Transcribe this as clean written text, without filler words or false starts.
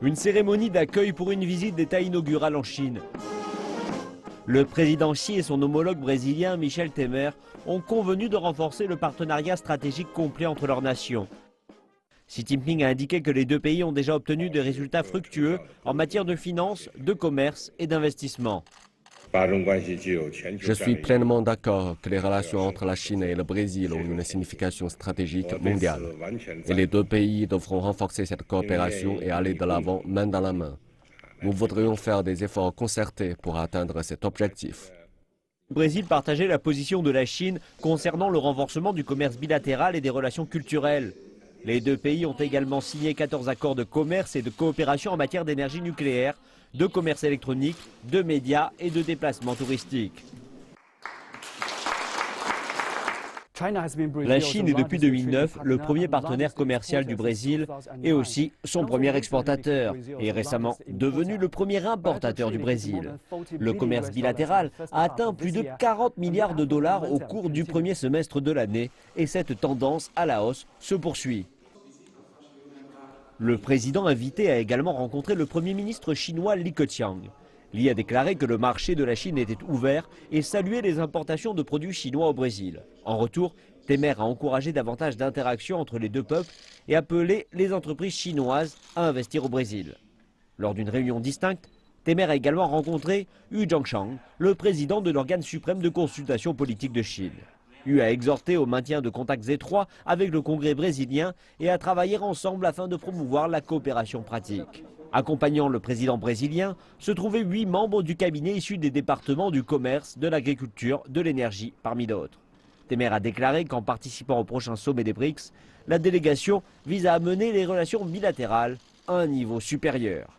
Une cérémonie d'accueil pour une visite d'État inaugurale en Chine. Le président Xi et son homologue brésilien Michel Temer ont convenu de renforcer le partenariat stratégique complet entre leurs nations. Xi Jinping a indiqué que les deux pays ont déjà obtenu des résultats fructueux en matière de finances, de commerce et d'investissement. Je suis pleinement d'accord que les relations entre la Chine et le Brésil ont une signification stratégique mondiale. Et les deux pays devront renforcer cette coopération et aller de l'avant main dans la main. Nous voudrions faire des efforts concertés pour atteindre cet objectif. Le Brésil partageait la position de la Chine concernant le renforcement du commerce bilatéral et des relations culturelles. Les deux pays ont également signé 14 accords de commerce et de coopération en matière d'énergie nucléaire, de commerce électronique, de médias et de déplacements touristiques. La Chine est depuis 2009 le premier partenaire commercial du Brésil et aussi son premier exportateur et récemment devenu le premier importateur du Brésil. Le commerce bilatéral a atteint plus de 40 milliards de dollars au cours du premier semestre de l'année et cette tendance à la hausse se poursuit. Le président invité a également rencontré le Premier ministre chinois Li Keqiang. Li a déclaré que le marché de la Chine était ouvert et salué les importations de produits chinois au Brésil. En retour, Temer a encouragé davantage d'interactions entre les deux peuples et appelé les entreprises chinoises à investir au Brésil. Lors d'une réunion distincte, Temer a également rencontré Hu Zhongchang, le président de l'organe suprême de consultation politique de Chine. Hu a exhorté au maintien de contacts étroits avec le Congrès brésilien et à travailler ensemble afin de promouvoir la coopération pratique. Accompagnant le président brésilien se trouvaient 8 membres du cabinet issus des départements du commerce, de l'agriculture, de l'énergie, parmi d'autres. Temer a déclaré qu'en participant au prochain sommet des BRICS, la délégation vise à amener les relations bilatérales à un niveau supérieur.